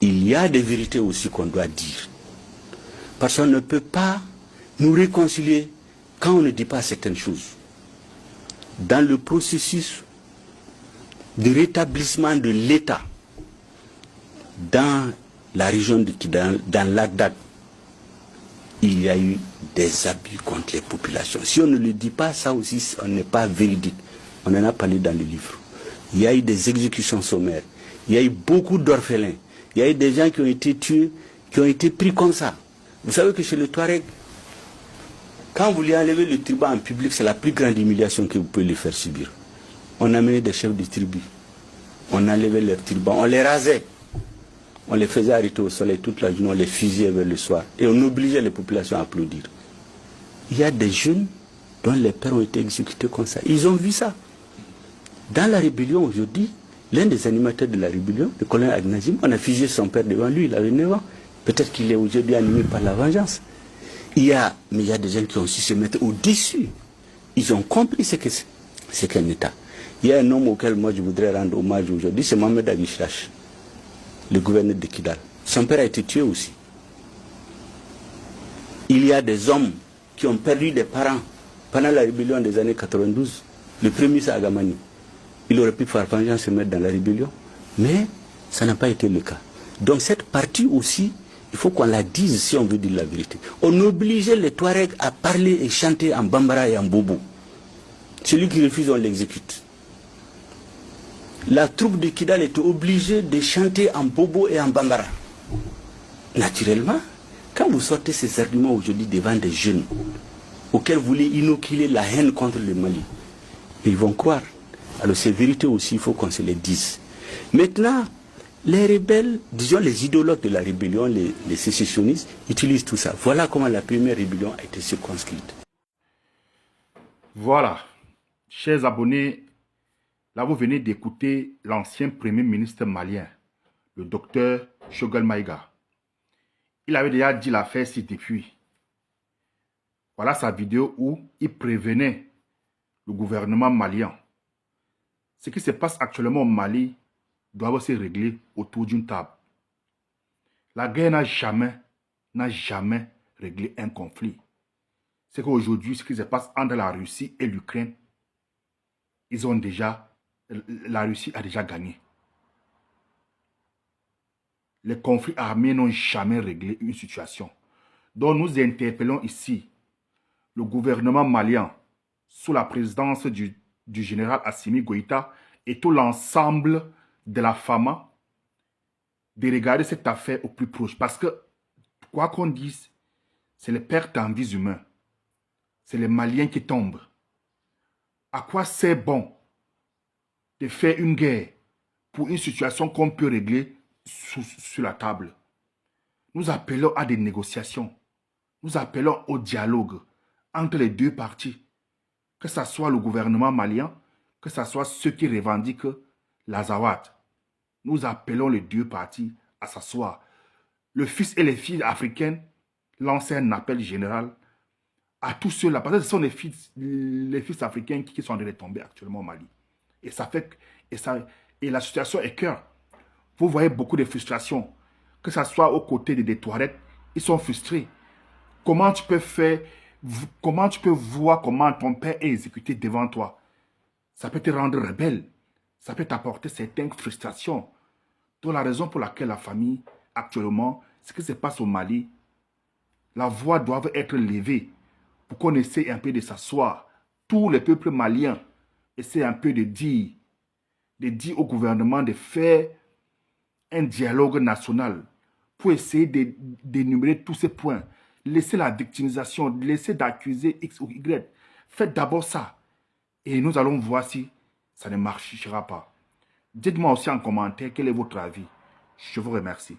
il y a des vérités aussi qu'on doit dire. Parce qu'on ne peut pas nous réconcilier quand on ne dit pas certaines choses. Dans le processus de rétablissement de l'État dans la région de Kidal, dans l'Agdad, il y a eu des abus contre les populations. Si on ne le dit pas, ça aussi, on n'est pas véridique. On en a parlé dans le livre. Il y a eu des exécutions sommaires. Il y a eu beaucoup d'orphelins. Il y a eu des gens qui ont été tués, qui ont été pris comme ça. Vous savez que chez le Touareg, quand vous lui enlevez le turban en public, c'est la plus grande humiliation que vous pouvez lui faire subir. On amenait des chefs de tribu. On enlevait leurs turbans, on les rasait. On les faisait arrêter au soleil toute la journée, on les fusillait vers le soir. Et on obligeait les populations à applaudir. Il y a des jeunes dont les pères ont été exécutés comme ça. Ils ont vu ça. Dans la rébellion aujourd'hui, l'un des animateurs de la rébellion, le colonel Agnazim, on a fusillé son père devant lui, il avait 9 ans. Peut-être qu'il est aujourd'hui animé par la vengeance. Mais il y a des gens qui ont su se mettre au-dessus. Ils ont compris ce qu'est un État. Il y a un homme auquel moi je voudrais rendre hommage aujourd'hui, c'est Mohamed Aguichash, le gouverneur de Kidal. Son père a été tué aussi. Il y a des hommes qui ont perdu des parents pendant la rébellion des années 92. Le premier, c'est Agamani. Il aurait pu faire vengeance se mettre dans la rébellion, mais ça n'a pas été le cas. Donc cette partie aussi, il faut qu'on la dise si on veut dire la vérité. On obligeait les Touaregs à parler et chanter en Bambara et en Bobo. Celui qui refuse, on l'exécute. La troupe de Kidal était obligée de chanter en Bobo et en Bambara. Naturellement, quand vous sortez ces arguments aujourd'hui devant des jeunes auxquels vous voulez inoculer la haine contre le Mali, ils vont croire. Alors ces vérités aussi, il faut qu'on se les dise. Maintenant, les rebelles, disons les idéologues de la rébellion, les sécessionnistes, utilisent tout ça. Voilà comment la première rébellion a été circonscrite. Voilà. Chers abonnés, là vous venez d'écouter l'ancien premier ministre malien, le docteur Choguel Maïga. Il avait déjà dit l'affaire ci depuis. Voilà sa vidéo où il prévenait le gouvernement malien. Ce qui se passe actuellement au Mali doit se régler autour d'une table. La guerre n'a jamais réglé un conflit. C'est qu'aujourd'hui, ce qui se passe entre la Russie et l'Ukraine, la Russie a déjà gagné. Les conflits armés n'ont jamais réglé une situation. Donc nous interpellons ici le gouvernement malien sous la présidence du général Assimi Goïta et tout l'ensemble de la FAMA de regarder cette affaire au plus proche. Parce que, quoi qu'on dise, c'est les pertes en vies humaines. C'est les Maliens qui tombent. À quoi c'est bon de faire une guerre pour une situation qu'on peut régler sur la table? Nous appelons à des négociations. Nous appelons au dialogue entre les deux parties. Que ce soit le gouvernement malien, que ce soit ceux qui revendiquent l'Azawad. Nous appelons les deux parties à s'asseoir. Le fils et les filles africaines lancent un appel général à tous ceux-là. Parce que ce sont les fils africains qui sont en train de tomber actuellement au Mali. Et la situation est cœur. Vous voyez beaucoup de frustration. Que ce soit aux côtés des Touaregs, ils sont frustrés. Comment tu peux voir comment ton père est exécuté devant toi? Ça peut te rendre rebelle. Ça peut t'apporter certaines frustrations. Donc la raison pour laquelle la famille, actuellement, ce qui se passe au Mali, la voix doit être levée pour qu'on essaie un peu de s'asseoir. Tous les peuples maliens essaient un peu de dire au gouvernement de faire un dialogue national pour essayer d'énumérer tous ces points. Laissez la victimisation, laissez d'accuser X ou Y. Faites d'abord ça. Et nous allons voir si ça ne marchera pas. Dites-moi aussi en commentaire quel est votre avis. Je vous remercie.